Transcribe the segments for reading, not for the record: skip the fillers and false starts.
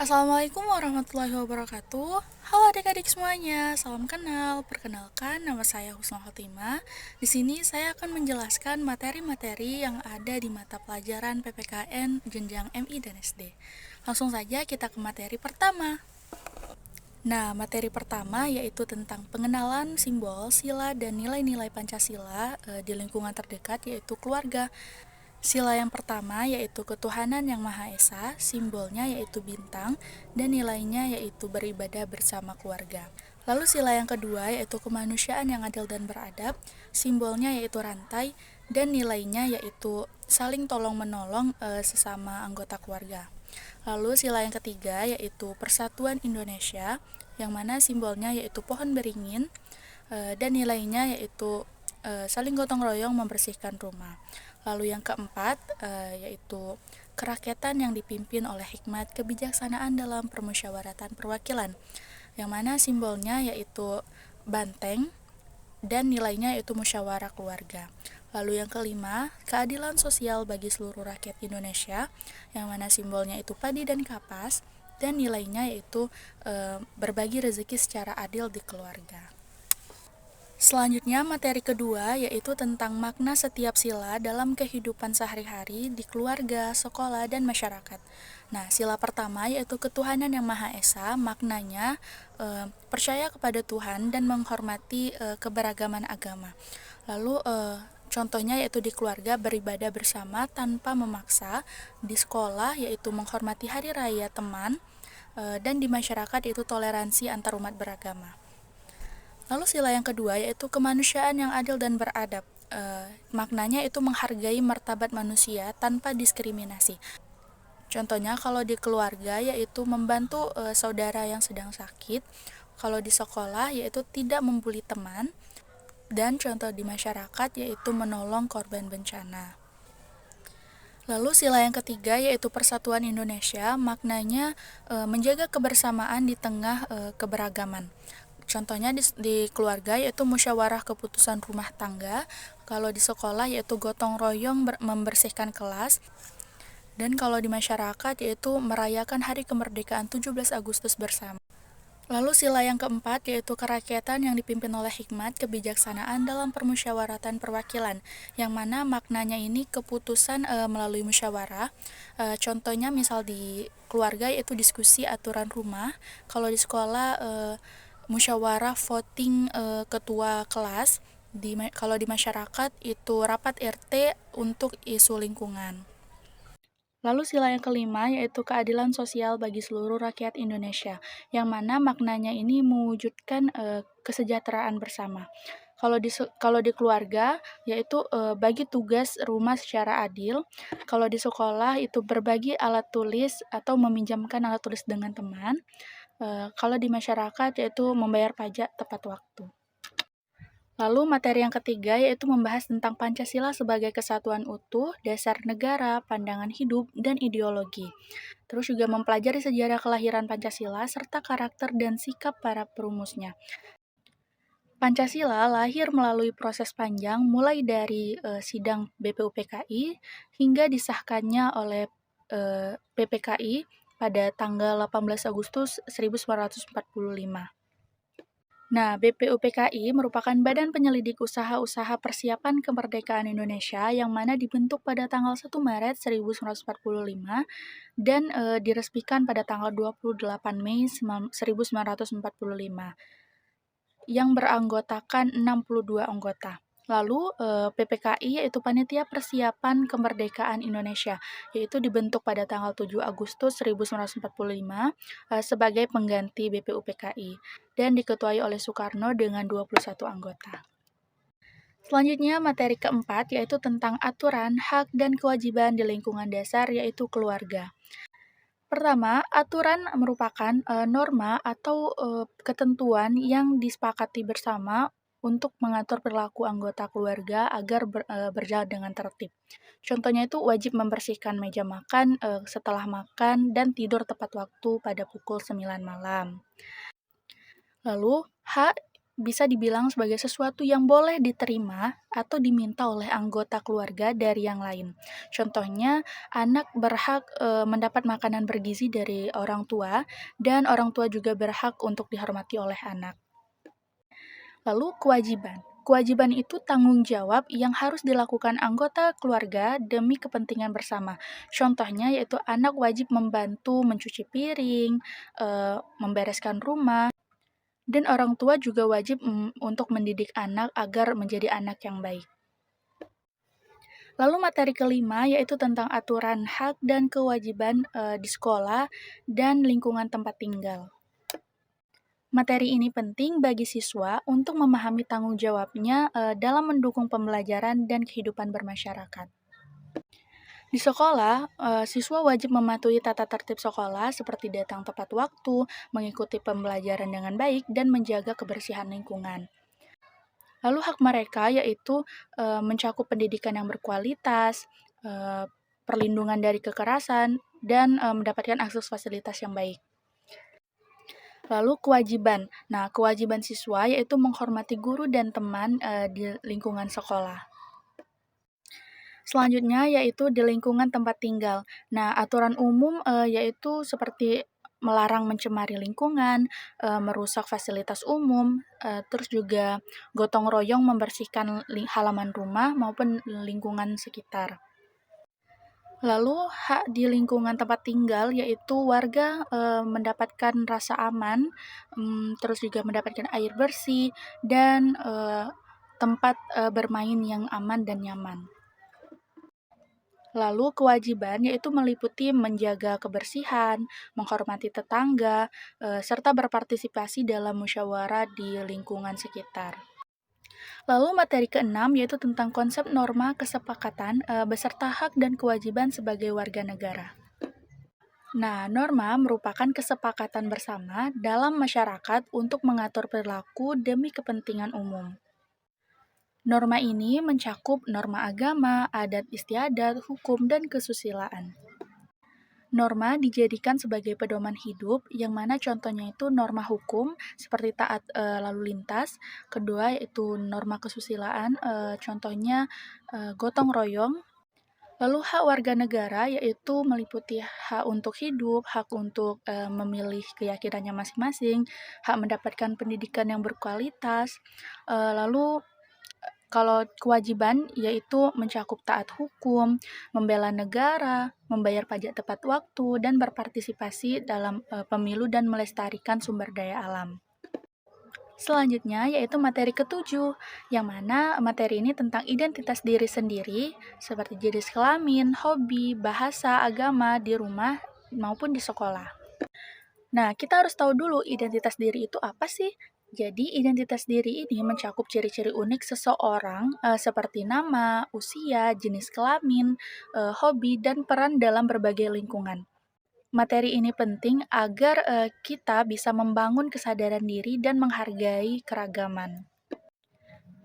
Assalamualaikum warahmatullahi wabarakatuh. Halo adik-adik semuanya, salam kenal. Perkenalkan, nama saya Husnul Khotimah. Di sini saya akan menjelaskan materi-materi yang ada di mata pelajaran PPKN jenjang MI dan SD. Langsung saja kita ke materi pertama. Nah, materi pertama yaitu tentang pengenalan simbol, sila, dan nilai-nilai Pancasila di lingkungan terdekat yaitu keluarga. Sila yang pertama yaitu ketuhanan yang Maha Esa, simbolnya yaitu bintang, dan nilainya yaitu beribadah bersama keluarga. Lalu sila yang kedua yaitu kemanusiaan yang adil dan beradab, simbolnya yaitu rantai, dan nilainya yaitu saling tolong-menolong sesama anggota keluarga. Lalu sila yang ketiga yaitu persatuan Indonesia, yang mana simbolnya yaitu pohon beringin, dan nilainya yaitu saling gotong royong membersihkan rumah. Lalu yang keempat yaitu kerakyatan yang dipimpin oleh hikmat kebijaksanaan dalam permusyawaratan perwakilan, yang mana simbolnya yaitu banteng dan nilainya yaitu musyawarah keluarga. Lalu yang kelima, keadilan sosial bagi seluruh rakyat Indonesia, yang mana simbolnya itu padi dan kapas, dan nilainya yaitu berbagi rezeki secara adil di keluarga. Selanjutnya, materi kedua yaitu tentang makna setiap sila dalam kehidupan sehari-hari di keluarga, sekolah, dan masyarakat. Nah, sila pertama yaitu ketuhanan yang Maha Esa, maknanya percaya kepada Tuhan dan menghormati keberagaman agama. Lalu contohnya yaitu di keluarga beribadah bersama tanpa memaksa, di sekolah yaitu menghormati hari raya teman, dan di masyarakat yaitu toleransi antar umat beragama. Lalu sila yang kedua yaitu kemanusiaan yang adil dan beradab. Maknanya itu menghargai martabat manusia tanpa diskriminasi. Contohnya kalau di keluarga yaitu membantu saudara yang sedang sakit. Kalau di sekolah yaitu tidak membuli teman. Dan contoh di masyarakat yaitu menolong korban bencana. Lalu sila yang ketiga yaitu persatuan Indonesia, maknanya menjaga kebersamaan di tengah keberagaman. Contohnya di keluarga yaitu musyawarah keputusan rumah tangga, kalau di sekolah yaitu gotong royong membersihkan kelas, dan kalau di masyarakat yaitu merayakan hari kemerdekaan 17 Agustus bersama. Lalu sila yang keempat yaitu kerakyatan yang dipimpin oleh hikmat kebijaksanaan dalam permusyawaratan perwakilan, yang mana maknanya ini keputusan melalui musyawarah. Contohnya misal di keluarga yaitu diskusi aturan rumah, kalau di sekolah musyawarah voting ketua kelas, kalau di masyarakat itu rapat RT untuk isu lingkungan. Lalu sila yang kelima yaitu keadilan sosial bagi seluruh rakyat Indonesia, yang mana maknanya ini mewujudkan kesejahteraan bersama. Kalau di keluarga yaitu bagi tugas rumah secara adil, kalau di sekolah itu berbagi alat tulis atau meminjamkan alat tulis dengan teman. Kalau di masyarakat yaitu membayar pajak tepat waktu. Lalu materi yang ketiga yaitu membahas tentang Pancasila sebagai kesatuan utuh, dasar negara, pandangan hidup, dan ideologi. Terus juga mempelajari sejarah kelahiran Pancasila serta karakter dan sikap para perumusnya. Pancasila lahir melalui proses panjang mulai dari sidang BPUPKI hingga disahkannya oleh PPKI pada tanggal 18 Agustus 1945. Nah, BPUPKI merupakan badan penyelidik usaha-usaha persiapan kemerdekaan Indonesia yang mana dibentuk pada tanggal 1 Maret 1945 dan diresmikan pada tanggal 28 Mei 1945 yang beranggotakan 62 anggota. Lalu PPKI yaitu Panitia Persiapan Kemerdekaan Indonesia, yaitu dibentuk pada tanggal 7 Agustus 1945 sebagai pengganti BPUPKI dan diketuai oleh Soekarno dengan 21 anggota. Selanjutnya materi keempat yaitu tentang aturan, hak, dan kewajiban di lingkungan dasar yaitu keluarga. Pertama, aturan merupakan norma atau ketentuan yang disepakati bersama untuk mengatur perilaku anggota keluarga agar berjalan dengan tertib. Contohnya itu wajib membersihkan meja makan setelah makan dan tidur tepat waktu pada pukul 9 malam. Lalu, hak bisa dibilang sebagai sesuatu yang boleh diterima atau diminta oleh anggota keluarga dari yang lain. Contohnya, anak berhak mendapat makanan bergizi dari orang tua, dan orang tua juga berhak untuk dihormati oleh anak. Lalu kewajiban. Kewajiban itu tanggung jawab yang harus dilakukan anggota keluarga demi kepentingan bersama. Contohnya yaitu anak wajib membantu mencuci piring, membereskan rumah, dan orang tua juga wajib untuk mendidik anak agar menjadi anak yang baik. Lalu materi kelima yaitu tentang aturan hak dan kewajiban di sekolah dan lingkungan tempat tinggal. Materi ini penting bagi siswa untuk memahami tanggung jawabnya dalam mendukung pembelajaran dan kehidupan bermasyarakat. Di sekolah, siswa wajib mematuhi tata tertib sekolah seperti datang tepat waktu, mengikuti pembelajaran dengan baik, dan menjaga kebersihan lingkungan. Lalu hak mereka yaitu mencakup pendidikan yang berkualitas, perlindungan dari kekerasan, dan mendapatkan akses fasilitas yang baik. Lalu kewajiban. Nah, kewajiban siswa yaitu menghormati guru dan teman di lingkungan sekolah. Selanjutnya yaitu di lingkungan tempat tinggal. Nah, aturan umum yaitu seperti melarang mencemari lingkungan, merusak fasilitas umum, terus juga gotong royong membersihkan halaman rumah maupun lingkungan sekitar. Lalu hak di lingkungan tempat tinggal yaitu warga mendapatkan rasa aman, terus juga mendapatkan air bersih dan tempat bermain yang aman dan nyaman. Lalu kewajiban yaitu meliputi menjaga kebersihan, menghormati tetangga, serta berpartisipasi dalam musyawarah di lingkungan sekitar. Lalu materi keenam yaitu tentang konsep norma kesepakatan beserta hak dan kewajiban sebagai warga negara. Nah, norma merupakan kesepakatan bersama dalam masyarakat untuk mengatur perilaku demi kepentingan umum. Norma ini mencakup norma agama, adat istiadat, hukum, dan kesusilaan. Norma dijadikan sebagai pedoman hidup, yang mana contohnya itu norma hukum, seperti taat lalu lintas. Kedua yaitu norma kesusilaan, contohnya gotong royong. Lalu hak warga negara yaitu meliputi hak untuk hidup, hak untuk memilih keyakinannya masing-masing, hak mendapatkan pendidikan yang berkualitas. Lalu kalau kewajiban yaitu mencakup taat hukum, membela negara, membayar pajak tepat waktu, dan berpartisipasi dalam pemilu dan melestarikan sumber daya alam. Selanjutnya yaitu materi ketujuh, yang mana materi ini tentang identitas diri sendiri, seperti jenis kelamin, hobi, bahasa, agama, di rumah, maupun di sekolah. Nah, kita harus tahu dulu identitas diri itu apa sih? Jadi, identitas diri ini mencakup ciri-ciri unik seseorang seperti nama, usia, jenis kelamin, hobi, dan peran dalam berbagai lingkungan. Materi ini penting agar kita bisa membangun kesadaran diri dan menghargai keragaman.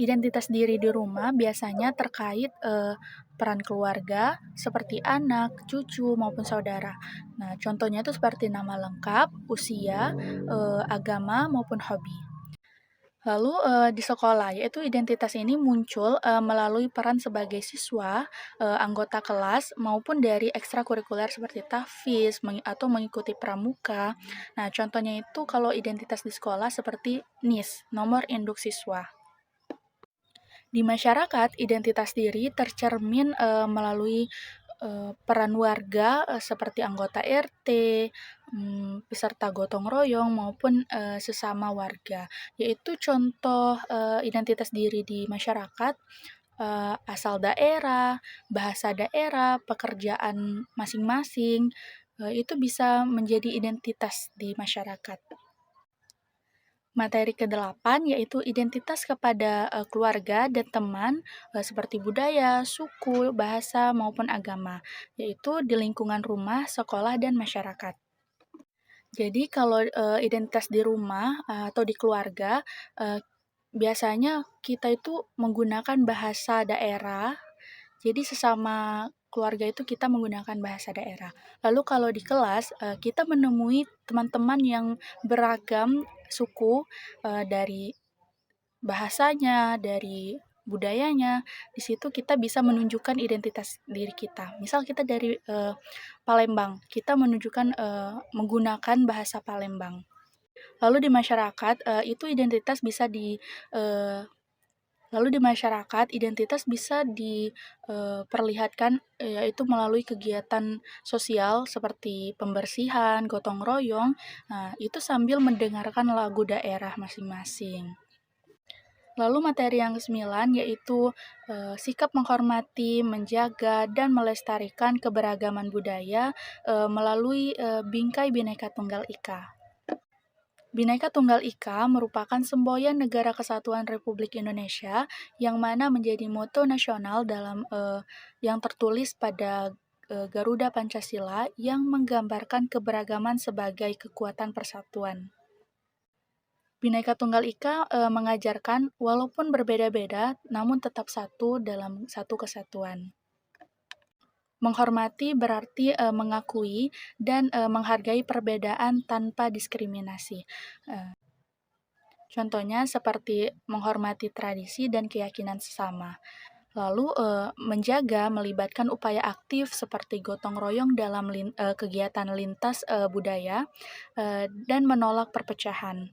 Identitas diri di rumah biasanya terkait peran keluarga seperti anak, cucu, maupun saudara. Nah, contohnya itu seperti nama lengkap, usia, agama, maupun hobi. Lalu di sekolah, yaitu identitas ini muncul melalui peran sebagai siswa, anggota kelas, maupun dari ekstrakurikuler seperti tahfiz atau mengikuti pramuka. Nah, contohnya itu kalau identitas di sekolah seperti NIS, nomor induk siswa. Di masyarakat, identitas diri tercermin melalui peran warga seperti anggota RT, peserta gotong royong, maupun sesama warga. Yaitu contoh identitas diri di masyarakat, asal daerah, bahasa daerah, pekerjaan masing-masing, itu bisa menjadi identitas di masyarakat. Materi ke-8 yaitu identitas kepada keluarga dan teman seperti budaya, suku, bahasa, maupun agama, yaitu di lingkungan rumah, sekolah, dan masyarakat. Jadi kalau identitas di rumah atau di keluarga, biasanya kita itu menggunakan bahasa daerah, jadi sesama keluarga itu kita menggunakan bahasa daerah. Lalu kalau di kelas, kita menemui teman-teman yang beragam suku dari bahasanya, dari budayanya. Di situ kita bisa menunjukkan identitas diri kita. Misal kita dari Palembang, kita menunjukkan menggunakan bahasa Palembang. Lalu di masyarakat itu identitas bisa eh, Lalu di masyarakat, identitas bisa diperlihatkan yaitu melalui kegiatan sosial seperti pembersihan, gotong royong, nah, itu sambil mendengarkan lagu daerah masing-masing. Lalu materi yang kesembilan yaitu sikap menghormati, menjaga, dan melestarikan keberagaman budaya melalui bingkai Bhinneka Tunggal Ika. Bhinneka Tunggal Ika merupakan semboyan Negara Kesatuan Republik Indonesia yang mana menjadi moto nasional yang tertulis pada Garuda Pancasila yang menggambarkan keberagaman sebagai kekuatan persatuan. Bhinneka Tunggal Ika mengajarkan walaupun berbeda-beda namun tetap satu dalam satu kesatuan. Menghormati berarti mengakui dan menghargai perbedaan tanpa diskriminasi. Contohnya seperti menghormati tradisi dan keyakinan sesama. Lalu menjaga melibatkan upaya aktif seperti gotong royong dalam kegiatan lintas budaya dan menolak perpecahan.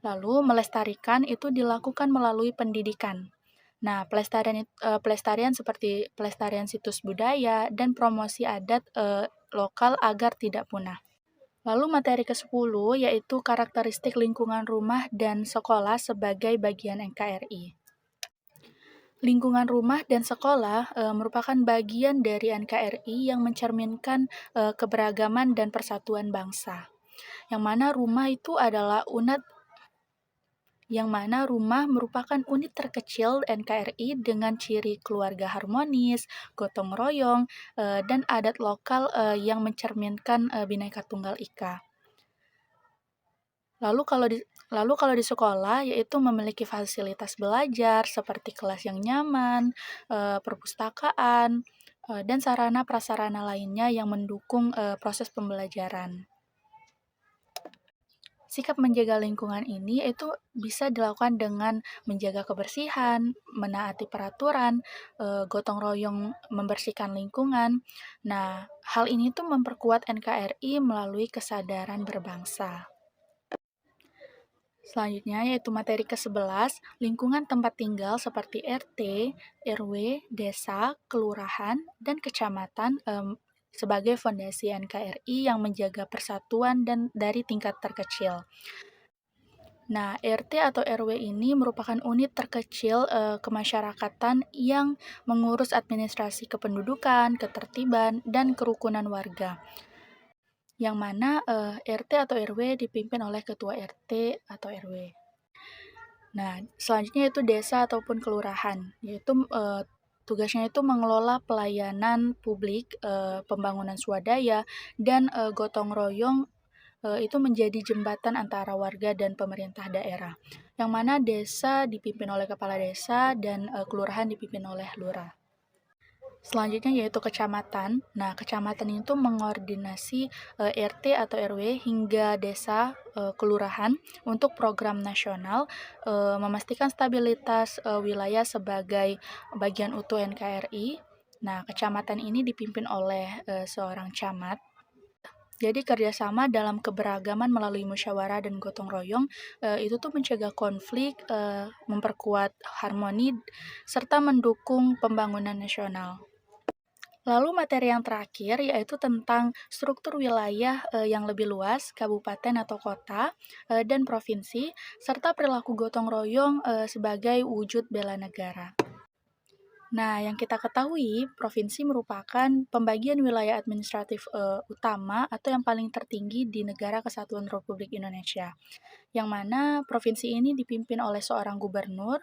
Lalu melestarikan itu dilakukan melalui pendidikan. Nah, pelestarian seperti pelestarian situs budaya dan promosi adat lokal agar tidak punah. Lalu materi ke-10 yaitu karakteristik lingkungan rumah dan sekolah sebagai bagian NKRI. Lingkungan rumah dan sekolah merupakan bagian dari NKRI yang mencerminkan keberagaman dan persatuan bangsa. Yang mana rumah merupakan unit terkecil NKRI dengan ciri keluarga harmonis, gotong royong, dan adat lokal yang mencerminkan Bhinneka Tunggal Ika. Lalu kalau di sekolah yaitu memiliki fasilitas belajar seperti kelas yang nyaman, perpustakaan, dan sarana prasarana lainnya yang mendukung proses pembelajaran. Sikap menjaga lingkungan ini itu bisa dilakukan dengan menjaga kebersihan, menaati peraturan, gotong royong membersihkan lingkungan. Nah, hal ini tuh memperkuat NKRI melalui kesadaran berbangsa. Selanjutnya yaitu materi ke-11, lingkungan tempat tinggal seperti RT, RW, desa, kelurahan, dan kecamatan sebagai fondasi NKRI yang menjaga persatuan dan dari tingkat terkecil. Nah, RT atau RW ini merupakan unit terkecil kemasyarakatan yang mengurus administrasi kependudukan, ketertiban, dan kerukunan warga. Yang mana RT atau RW dipimpin oleh ketua RT atau RW. Nah, selanjutnya itu desa ataupun kelurahan, yaitu tugasnya itu mengelola pelayanan publik, pembangunan swadaya, dan gotong royong itu menjadi jembatan antara warga dan pemerintah daerah. Yang mana desa dipimpin oleh kepala desa dan kelurahan dipimpin oleh lurah. Selanjutnya yaitu kecamatan. Nah, kecamatan itu mengordinasi RT atau RW hingga desa kelurahan untuk program nasional, memastikan stabilitas wilayah sebagai bagian utuh NKRI. Nah, kecamatan ini dipimpin oleh seorang camat. Jadi kerjasama dalam keberagaman melalui musyawarah dan gotong royong itu tuh mencegah konflik, memperkuat harmoni, serta mendukung pembangunan nasional. Lalu materi yang terakhir yaitu tentang struktur wilayah yang lebih luas, kabupaten atau kota, dan provinsi, serta perilaku gotong royong sebagai wujud bela negara. Nah, yang kita ketahui, provinsi merupakan pembagian wilayah administratif utama atau yang paling tertinggi di Negara Kesatuan Republik Indonesia, yang mana provinsi ini dipimpin oleh seorang gubernur.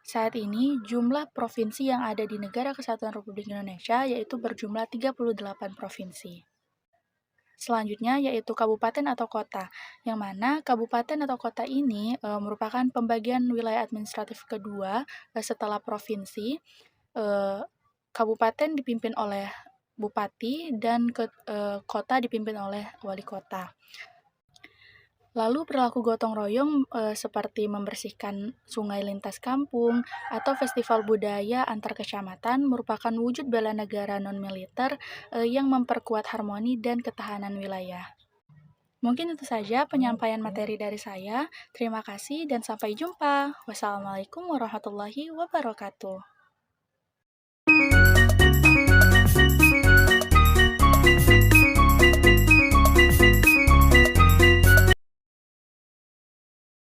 Saat ini, jumlah provinsi yang ada di Negara Kesatuan Republik Indonesia yaitu berjumlah 38 provinsi. Selanjutnya yaitu kabupaten atau kota, yang mana kabupaten atau kota ini merupakan pembagian wilayah administratif kedua setelah provinsi. Kabupaten dipimpin oleh bupati dan kota dipimpin oleh wali kota. Lalu perilaku gotong royong seperti membersihkan sungai lintas kampung atau festival budaya antar kecamatan merupakan wujud bela negara non-militer yang memperkuat harmoni dan ketahanan wilayah. Mungkin itu saja penyampaian materi dari saya. Terima kasih dan sampai jumpa. Wassalamualaikum warahmatullahi wabarakatuh.